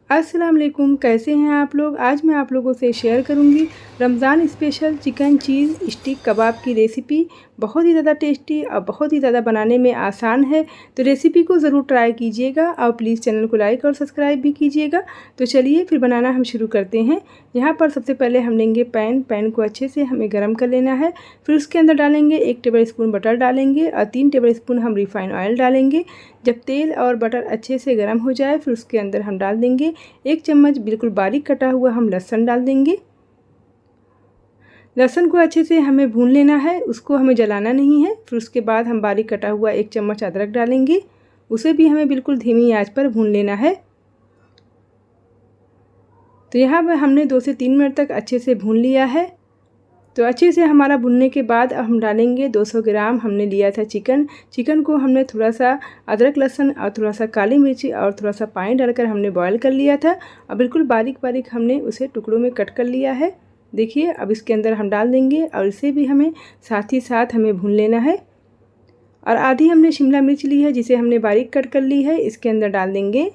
अस्सलाम वालेकुम, कैसे हैं आप लोग। आज मैं आप लोगों से शेयर करूंगी Ramzan special chicken cheese stick kebab की रेसिपी। बहुत ही ज़्यादा टेस्टी और बहुत ही ज़्यादा बनाने में आसान है, तो रेसिपी को ज़रूर ट्राई कीजिएगा और प्लीज़ चैनल को लाइक और सब्सक्राइब भी कीजिएगा। तो चलिए फिर बनाना हम शुरू करते हैं। यहाँ पर सबसे पहले हम लेंगे पैन को अच्छे से हमें गर्म कर लेना है। फिर उसके अंदर डालेंगे 1 टेबल स्पून बटर डालेंगे और 3 टेबल स्पून हम रिफ़ाइंड ऑयल डालेंगे। जब तेल और बटर अच्छे से गर्म हो जाए फिर उसके अंदर हम डाल देंगे 1 चम्मच बिल्कुल बारीक कटा हुआ हम लहसुन डाल देंगे। लहसुन को अच्छे से हमें भून लेना है, उसको हमें जलाना नहीं है। फिर उसके बाद हम बारीक कटा हुआ 1 चम्मच अदरक डालेंगे, उसे भी हमें बिल्कुल धीमी आंच पर भून लेना है। तो यहाँ पर हमने 2 से 3 मिनट तक अच्छे से भून लिया है। तो अच्छे से हमारा भुनने के बाद अब हम डालेंगे 200 ग्राम हमने लिया था चिकन को हमने थोड़ा सा अदरक लहसुन और थोड़ा सा काली मिर्ची और थोड़ा सा पानी डालकर हमने बॉईल कर लिया था और बिल्कुल बारीक बारीक हमने उसे टुकड़ों में कट कर लिया है। देखिए अब इसके अंदर हम डाल देंगे और इसे भी हमें साथ ही साथ हमें भून लेना है। और आधी हमने शिमला मिर्च ली है जिसे हमने बारीक कट कर ली है, इसके अंदर डाल देंगे।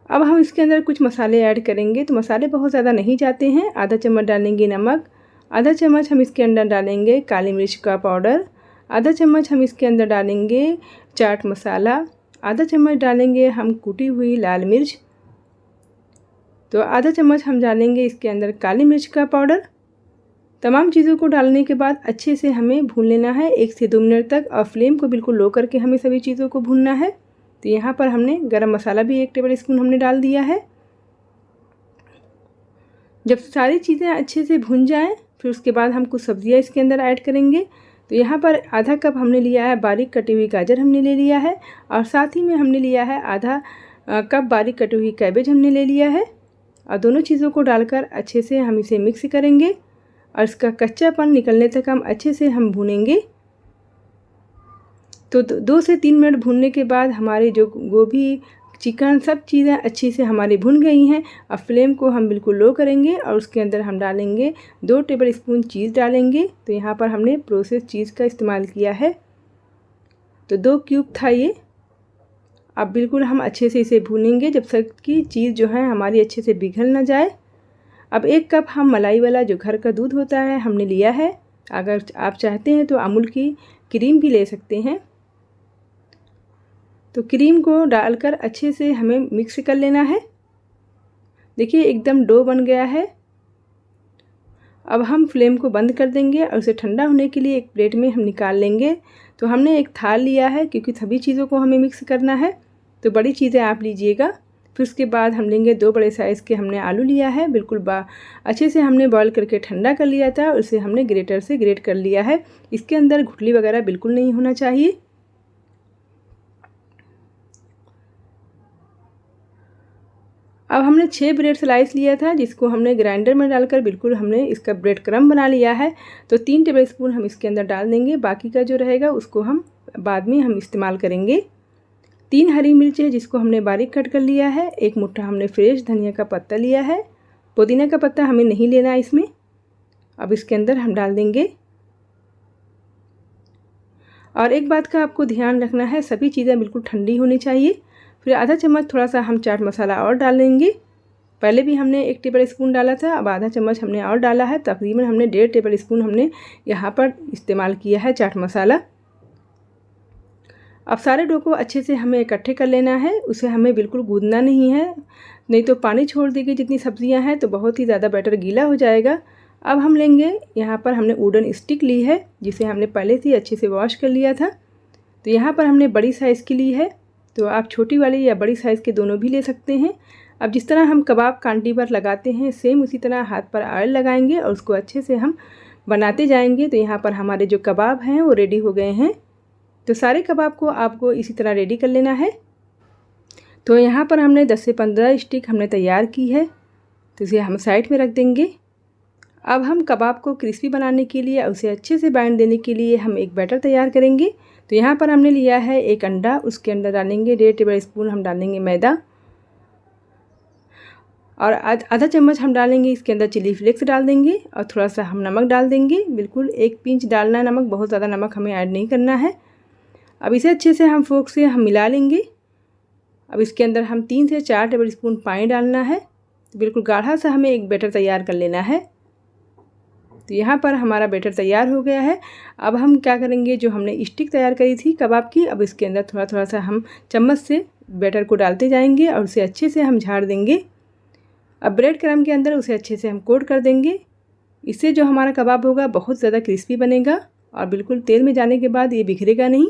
अब हम इसके अंदर कुछ मसाले ऐड करेंगे, तो मसाले बहुत ज़्यादा नहीं जाते हैं। आधा चम्मच डालेंगे नमक, आधा चम्मच हम इसके अंदर डालेंगे काली मिर्च का पाउडर, आधा चम्मच हम इसके अंदर डालेंगे चाट मसाला, आधा चम्मच डालेंगे हम कुटी हुई लाल मिर्च, तो आधा चम्मच हम डालेंगे इसके अंदर काली मिर्च का पाउडर। तमाम चीज़ों को डालने के बाद अच्छे से हमें भून लेना है 1 से 2 मिनट तक और फ्लेम को बिल्कुल लो करके हमें सभी चीज़ों को भूनना है। तो यहाँ पर हमने गरम मसाला भी 1 टेबल स्पून हमने डाल दिया है। जब सारी चीज़ें अच्छे से भुन जाएं फिर उसके बाद हम कुछ सब्जियां इसके अंदर ऐड करेंगे। तो यहाँ पर आधा कप हमने लिया है बारीक कटी हुई गाजर हमने ले लिया है और साथ ही में हमने लिया है आधा कप बारीक कटी हुई कैबेज हमने ले लिया है। और दोनों चीज़ों को डालकर अच्छे से हम इसे मिक्स करेंगे और इसका कच्चापन निकलने तक हम अच्छे से हम भूनेंगे। तो 2 से 3 मिनट भूनने के बाद हमारी जो गोभी चिकन सब चीज़ें अच्छी से हमारी भुन गई हैं। अब फ्लेम को हम बिल्कुल लो करेंगे और उसके अंदर हम डालेंगे 2 टेबल स्पून चीज़ डालेंगे। तो यहाँ पर हमने प्रोसेस चीज़ का इस्तेमाल किया है, तो 2 क्यूब था ये। अब बिल्कुल हम अच्छे से इसे भूनेंगे जब तक कि चीज़ जो है हमारी अच्छे से पिघल ना जाए। अब 1 कप हम मलाई वाला जो घर का दूध होता है हमने लिया है, अगर आप चाहते हैं तो अमूल की क्रीम भी ले सकते हैं। तो क्रीम को डालकर अच्छे से हमें मिक्स कर लेना है। देखिए एकदम डो बन गया है। अब हम फ्लेम को बंद कर देंगे और उसे ठंडा होने के लिए एक प्लेट में हम निकाल लेंगे। तो हमने एक थाल लिया है क्योंकि सभी चीज़ों को हमें मिक्स करना है, तो बड़ी चीज़ें आप लीजिएगा। फिर उसके बाद हम लेंगे 2 बड़े साइज़ के हमने आलू लिया है, बिल्कुल अच्छे से हमने बॉईल करके ठंडा कर लिया था, उसे हमने ग्रेटर से ग्रेट कर लिया है। इसके अंदर गुठली वगैरह बिल्कुल नहीं होना चाहिए। अब हमने 6 ब्रेड स्लाइस लिया था जिसको हमने ग्राइंडर में डालकर बिल्कुल हमने इसका ब्रेड क्रम्ब बना लिया है। तो 3 टेबल स्पून हम इसके अंदर डाल देंगे, बाकी का जो रहेगा उसको हम बाद में हम इस्तेमाल करेंगे। 3 हरी मिर्च है जिसको हमने बारीक कट कर लिया है। 1 मुट्ठा हमने फ्रेश धनिया का पत्ता लिया है, पुदीना का पत्ता हमें नहीं लेना इसमें। अब इसके अंदर हम डाल देंगे। और एक बात का आपको ध्यान रखना है, सभी चीज़ें बिल्कुल ठंडी होनी चाहिए। फिर आधा चम्मच थोड़ा सा हम चाट मसाला और डाल लेंगे। पहले भी हमने 1 टेबल स्पून डाला था, अब आधा चम्मच हमने और डाला है। तकरीबन हमने 1.5 टेबल स्पून हमने यहाँ पर इस्तेमाल किया है चाट मसाला। अब सारे डो को अच्छे से हमें इकट्ठे कर लेना है, उसे हमें बिल्कुल गूंदना नहीं है, नहीं तो पानी छोड़ देगी जितनी सब्जियाँ हैं तो बहुत ही ज़्यादा बैटर गीला हो जाएगा। अब हम लेंगे, यहाँ पर हमने वुडन स्टिक ली है जिसे हमने पहले से अच्छे से वॉश कर लिया था। तो यहाँ पर हमने बड़ी साइज़ की ली है, तो आप छोटी वाली या बड़ी साइज़ के दोनों भी ले सकते हैं। अब जिस तरह हम कबाब कांटी पर लगाते हैं सेम उसी तरह हाथ पर ऑयल लगाएंगे और उसको अच्छे से हम बनाते जाएंगे। तो यहाँ पर हमारे जो कबाब हैं वो रेडी हो गए हैं। तो सारे कबाब को आपको इसी तरह रेडी कर लेना है। तो यहाँ पर हमने 10 से 15 स्टिक हमने तैयार की है, तो इसे हम साइड में रख देंगे। अब हम कबाब को क्रिस्पी बनाने के लिए उसे अच्छे से बाइंड देने के लिए हम एक बैटर तैयार करेंगे। तो यहाँ पर हमने लिया है 1 अंडा, उसके अंदर डालेंगे 1.5 टेबल स्पून हम डालेंगे मैदा और आधा चम्मच हम डालेंगे इसके अंदर चिली फ्लेक्स डाल देंगे और थोड़ा सा हम नमक डाल देंगे। बिल्कुल 1 पिंच डालना है नमक, बहुत ज़्यादा नमक हमें ऐड नहीं करना है। अब इसे अच्छे से हम फोर्क से हम मिला लेंगे। अब इसके अंदर हम 3 से 4 टेबल स्पून पानी डालना है। तो बिल्कुल गाढ़ा सा हमें एक बैटर तैयार कर लेना है। तो यहाँ पर हमारा बैटर तैयार हो गया है। अब हम क्या करेंगे, जो हमने स्टिक तैयार करी थी कबाब की, अब इसके अंदर थोड़ा थोड़ा सा हम चम्मच से बैटर को डालते जाएंगे और उसे अच्छे से हम झाड़ देंगे। अब ब्रेड क्रम्ब के अंदर उसे अच्छे से हम कोट कर देंगे। इससे जो हमारा कबाब होगा बहुत ज़्यादा क्रिस्पी बनेगा और बिल्कुल तेल में जाने के बाद ये बिखरेगा नहीं।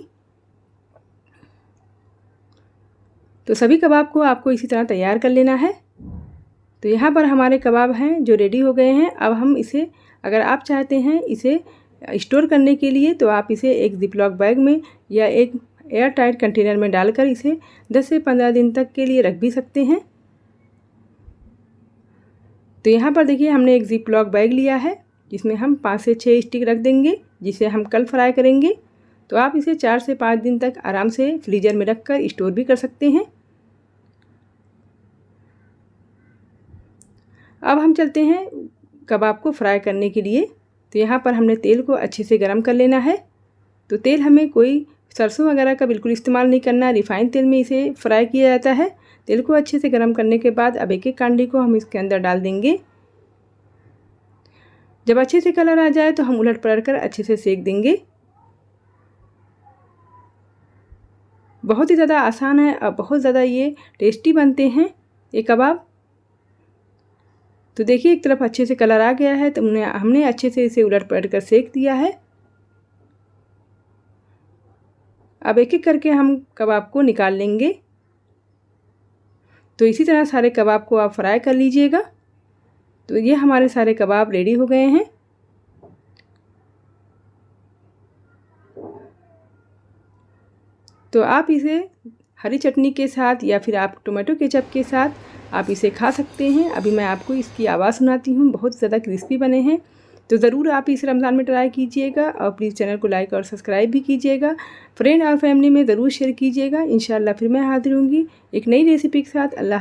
तो सभी कबाब को आपको इसी तरह तैयार कर लेना है। तो यहाँ पर हमारे कबाब हैं जो रेडी हो गए हैं। अब हम इसे, अगर आप चाहते हैं इसे स्टोर करने के लिए, तो आप इसे एक जिपलॉक बैग में या एक एयर टाइट कंटेनर में डालकर इसे 10 से 15 दिन तक के लिए रख भी सकते हैं। तो यहाँ पर देखिए हमने एक जिपलॉक बैग लिया है जिसमें हम 5 से 6 स्टिक रख देंगे, जिसे हम कल फ्राई करेंगे। तो आप इसे 4 से 5 दिन तक आराम से फ्रीज़र में रख कर स्टोर भी कर सकते हैं। अब हम चलते हैं कबाब को फ्राई करने के लिए। तो यहाँ पर हमने तेल को अच्छे से गर्म कर लेना है। तो तेल हमें कोई सरसों वगैरह का बिल्कुल इस्तेमाल नहीं करना, रिफाइंड तेल में इसे फ्राई किया जाता है। तेल को अच्छे से गर्म करने के बाद अब एक एक कांडी को हम इसके अंदर डाल देंगे। जब अच्छे से कलर आ जाए तो हम उलट पलट कर अच्छे से सेक देंगे। बहुत ही ज़्यादा आसान है और बहुत ज़्यादा ये टेस्टी बनते हैं ये कबाब। तो देखिए एक तरफ अच्छे से कलर आ गया है तो हमने अच्छे से इसे उलट पलट कर सेक दिया है। अब एक एक करके हम कबाब को निकाल लेंगे। तो इसी तरह सारे कबाब को आप फ्राई कर लीजिएगा। तो ये हमारे सारे कबाब रेडी हो गए हैं। तो आप इसे हरी चटनी के साथ या फिर आप टोमेटो केचप के साथ आप इसे खा सकते हैं। अभी मैं आपको इसकी आवाज़ सुनाती हूँ, बहुत ज़्यादा क्रिस्पी बने हैं। तो ज़रूर आप इस रमज़ान में ट्राई कीजिएगा और प्लीज़ चैनल को लाइक और सब्सक्राइब भी कीजिएगा। फ्रेंड और फैमिली में ज़रूर शेयर कीजिएगा। इंशाल्लाह फिर मैं हाजिर होंगी एक नई रेसिपी के साथ। अल्लाह।